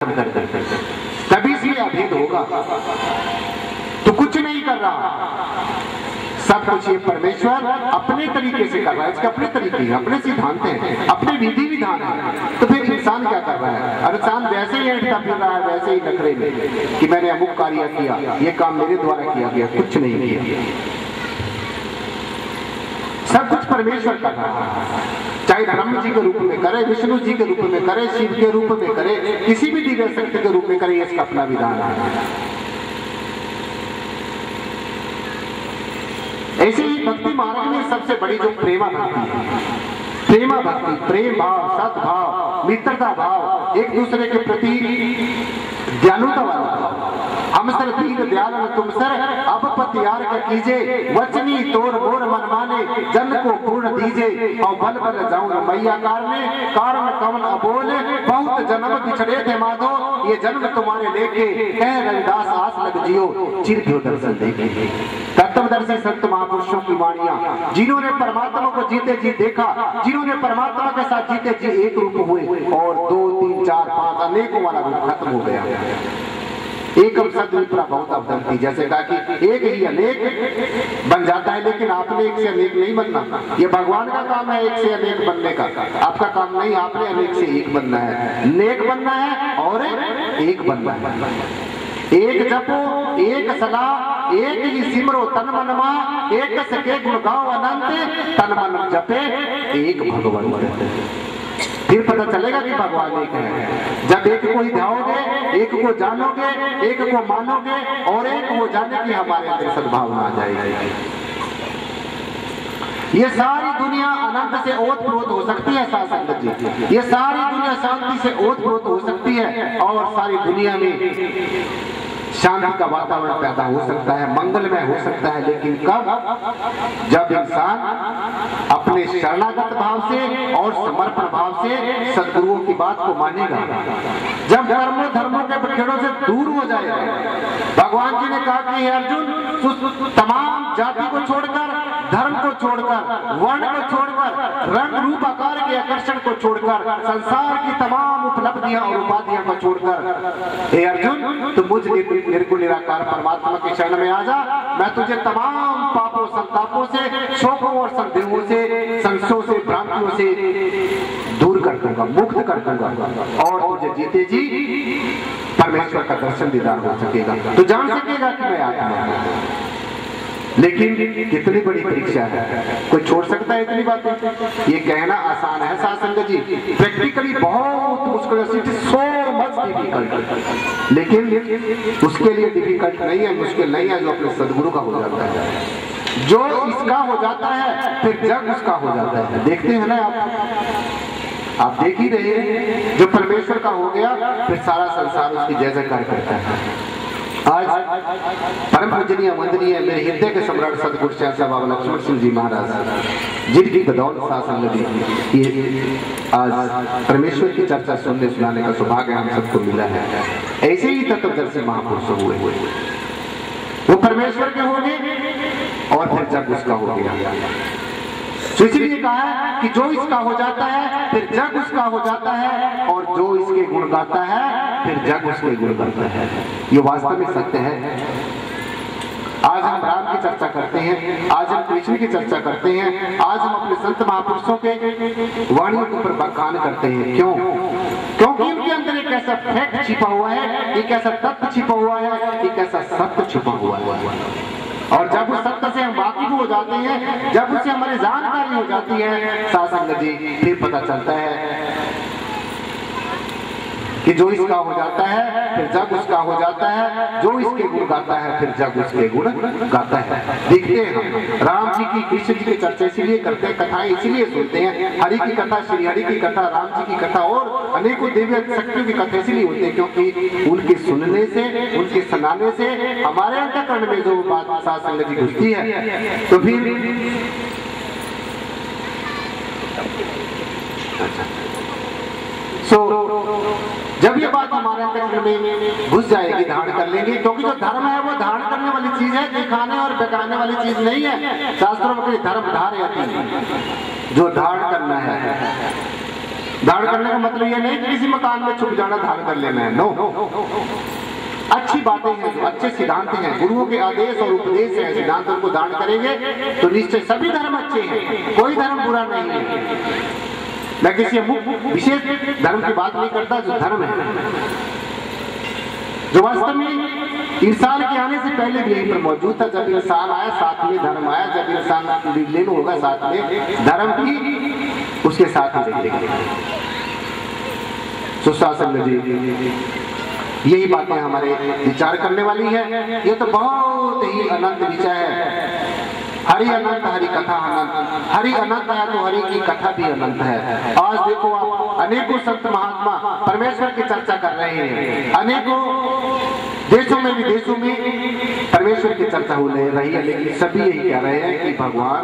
तभी से अभेद होगा। तो कुछ नहीं कर रहा, सब कुछ ये परमेश्वर अपने तरीके से कर रहा है, इसके अपने तरीके हैं, अपने सिद्धांत हैं, अपने विधि विधान है। तो फिर इंसान क्या कर रहा है? और इंसान वैसे ही ऐठता फिर रहा है, वैसे ही नखरे में कि मैंने अमुक कार्य किया, ये काम मेरे द्वारा किया गया, कुछ नहीं किया। सब कुछ परमेश्वर कर रहा है, चाहे ब्रह्म जी के रूप में करे, विष्णु जी के रूप में करे, शिव के रूप में करे, किसी भी दिव्य शक्ति के रूप में करे, इसका अपना विधान है। ऐसे ही भक्ति मार्ग में सबसे बड़ी जो प्रेमा भक्ति है, प्रेमा भक्ति, प्रेम भाव, सद्भाव, मित्रता भाव, एक दूसरे के प्रति दयालुता वाला भाव। हम सर दीन दयाल तुम सर अब पतियार का कीजे, वचनी तोर मोर मन माने, जन को पूर्ण दीजे, और बल बल जाऊं मैया कारने, कारण कवन अबोल, बहुत जन्म बिछड़े थे माधो, ये जन्म तुम्हारे लेके, कह रविदास आस लग जियो, चिर क्यों दर्शन देखे। तत्वदर्शी संत महापुरुषों की वाणियां, जिन्होंने परमात्मा को जीते जी देखा, जिन्होंने परमात्मा के साथ जीते जी एक रूप हुए, और 2, 3, 4, 5 अनेकों वाला रूप खत्म हो गया। एकम सद विप्रा बहुत अवदंती, जैसे कहा कि एक ही अनेक बन जाता है, लेकिन आपने एक से अनेक नहीं बनना। ये भगवान का काम है एक से अनेक बनने का, आपका काम नहीं, आपने अनेक से एक बनना है, नेक बनना है और एक बनना है। एक जपो, एक सलाह, एक ही सिमरो तन मन मा, एक सके गुण गाओ अनंत, तन मन जपे एक भगवान। फिर पता चलेगा कि भगवान एक है। जब एक को ही ध्याओगे, एक को जानोगे, एक को मानोगे, और एक वो जाने की हमारे अंदर सद्भावना आ जाएगी। ये सारी दुनिया अनंत से ओत-प्रोत हो सकती है साथ संगत जी, ये सारी दुनिया शांति से ओत-प्रोत हो सकती है, और सारी दुनिया में शांति का वातावरण पैदा हो सकता है, मंगलमय हो सकता है, लेकिन कब? जब इंसान अपने शरणागत भाव से और समर्पण भाव से सद्गुरुओं की बात को मानेगा, जब कर्मों धर्मों के बखेड़ों से दूर हो जाएगा। भगवान जी ने कहा कि अर्जुन, तमाम जाति को छोड़कर, धर्म को छोड़कर, वर्ण को छोड़कर, रंग रूप आकार के आकर्षण को छोड़कर, संसार की तमाम उपलब्धियां और उपाधियों को छोड़कर, हे अर्जुन तू मुझ निर्गुण निराकार परमात्मा के शरण में आ जा, मैं तुझे तमाम पापों संतापों से, शोकों और संदेहों से, संशयों से, भ्रांतियों से दूर कर दूंगा, मुक्त कर दूंगा, और तुझे जीते जी परमेश्वर का दर्शन दीदार हो सकेगा, तो जान सकेगा कि मैं आत्मा हूं। लेकिन कितनी बड़ी परीक्षा है, कोई छोड़ सकता है इतनी बातें? ये कहना आसान है साथ संगत जी, प्रैक्टिकली बहुत मुश्किल है, it is so much difficult. लेकिन उसके लिए डिफिकल्ट नहीं है, मुश्किल नहीं है जो अपने सदगुरु का हो जाता है। जो इसका हो जाता है फिर जग उसका हो जाता है। देखते हैं ना आप देख ही रहे हैं, जो परमेश्वर का हो गया फिर सारा संसार उसकी जय जयकार करता है। आज परम पूजनीय वंदनीय मेरे हृदय के सम्राट सदगुरु सहसा बाबा लक्ष्मण सिंह जी महाराज, जिनकी बदौलत सासंग ये आज परमेश्वर की चर्चा सुनने सुनाने का सौभाग्य हम सबको मिला है। ऐसे ही तत्वदर्शी महापुरुष हुए, वो परमेश्वर के हो गए और फिर जग उसका हो गया। तो इसलिए कहा है कि जो इसका हो जाता है फिर जग उसका हो जाता है, और जो इसके गुण गाता है फिर जग उसके गुण गाता है। ये वास्तव में सत्य है। आज हम राम की चर्चा करते हैं, आज हम कृष्ण की चर्चा करते हैं, आज हम अपने संत महापुरुषों के वाणियों के ऊपर बखान करते हैं। क्यों? क्योंकि उनके अंदर एक ऐसा फैक्ट छिपा हुआ है, एक ऐसा तथ्य छिपा हुआ है, एक ऐसा सत्य छिपा हुआ है। और जब उस सत्य से हम वाकिफ हो जाते हैं, जब उससे हमारी जानकारी हो जाती है साथ संगत जी, फिर पता चलता है कि जो इसका हो जाता है फिर जग उसका हो जाता है, जो इसके गुण गाता है फिर जग उसके गुण गाता है। देखते हैं हम राम जी की, कृष्ण जी की चर्चा इसीलिए करते हैं, कथाएं इसीलिए सुनते हैं, हरि की कथा, श्री हरि की कथा, राम जी की कथा और अनेकों दिव्य शक्तियों की कथा इसीलिए होती है, क्योंकि उनके सुनने से, उनके सुनाने से हमारे अंतःकरण में जो बात साथ संगत जी घुसती है, तो फिर जब ये बात हमारे अंदर में घुस जाएगी, धारण कर लेंगे, क्योंकि जो धर्म है वो धारण करने वाली चीज है, दिखाने और बेकाने वाली चीज नहीं है। शास्त्रों में धर्म धारे आती है, जो धारण करना है धारण करने का मतलब यह नहीं कि किसी मकान में छुप जाना धारण कर लेना है, नो। अच्छी बातें हैं, जो अच्छे सिद्धांत हैं, गुरुओं के आदेश और उपदेश हैं, सिद्धांत उनको धारण करेंगे तो निश्चय सभी धर्म अच्छे हैं, कोई धर्म बुरा नहीं है। मैं किसी विशेष धर्म की बात नहीं करता, जो धर्म है, जो वास्तव में इंसान के आने से पहले भी यहीं पर मौजूद था। जब इंसान आया साथ में धर्म आया, जब इंसान विलीन होगा साथ में धर्म भी उसके साथ ही रहेगा। सुशासन जी, यही बातें हमारे विचार करने वाली है। ये तो बहुत ही अनंत विषय है। हरि अनंत, हरि कथा अनंत, हरि अनंत है तो हरि की कथा भी अनंत है। आज देखो आप अनेकों संत महात्मा परमेश्वर की चर्चा कर रहे हैं, अनेकों देशों में विदेशों में परमेश्वर की चर्चा हो रही है, लेकिन सभी यही कह रहे हैं कि भगवान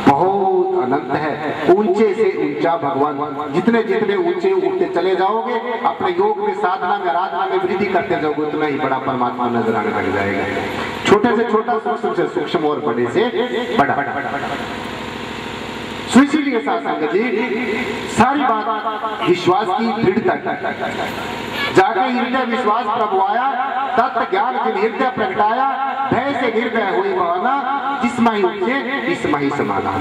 बहुत अनंत है, ऊंचे से ऊंचा भगवान। जितने जितने ऊंचे उठते चले जाओगे, अपने योग में, साधना में, आराधना में वृद्धि करते जाओगे, उतना ही बड़ा परमात्मा नजर आने लग जाएगा। छोटे से छोटा, सूक्ष्म से सूक्ष्म और बड़े से बड़ा। इसीलिए साधु जी सारी बात विश्वास की दृढ़ता की। जाके हृदय विश्वास प्रभु आया, तत्व ज्ञान के हृदय प्रगटाया, भय से निर्भय हुई भावना, जिसमें ही उठे इसमें ही समाना।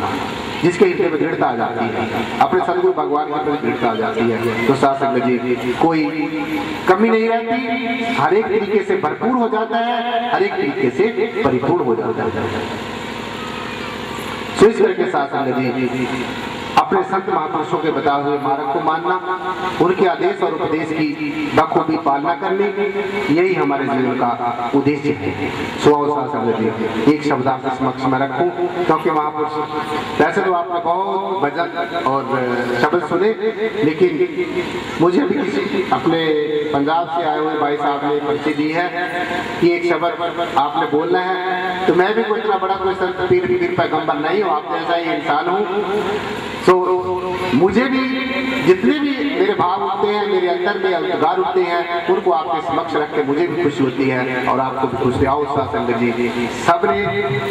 जिसके हृदय में दृढ़ता आ जाती है, अपने सदगुरु भगवान के प्रति दृढ़ता आ जाती है, तो साधु जी कोई कमी नहीं रहती, हर एक तरीके से भरपूर हो जाता है, हर एक तरीके से परिपूर्ण हो जाता है। तो इस करके साधु जी अपने संत महापुरुषों के बताए हुए मार्ग को मानना, उनके आदेश और उपदेश की बखूबी पालना करनी, यही हमारे जीवन का उद्देश्य है। जी एक शब्द आपके समक्ष में रखूं, क्योंकि महापुरुष वैसे तो आपने बहुत भजन और शब्द सुने, लेकिन मुझे भी किसी अपने पंजाब से आए हुए भाई साहब ने पर्ची दी है कि एक शब्द आपने बोलना है। तो मैं भी कोई इतना बड़ा कोई संत पीर पैगंबर नहीं हूँ, आप जैसा ही इंसान हूँ। तो मुझे भी जितने भी मेरे भाव उठते हैं, मेरे अंदर में उद्गार उठते हैं, उनको आपके समक्ष रख के मुझे भी खुशी होती है और आपको भी खुशी। आओ संगत जी, सबने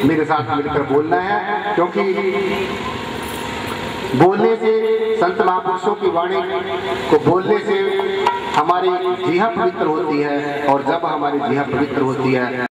मेरे साथ मिलकर बोलना है, क्योंकि बोलने से, संत महापुरुषों की वाणी को बोलने से हमारी जिह्वा पवित्र होती है, और जब हमारी जिह्वा पवित्र होती है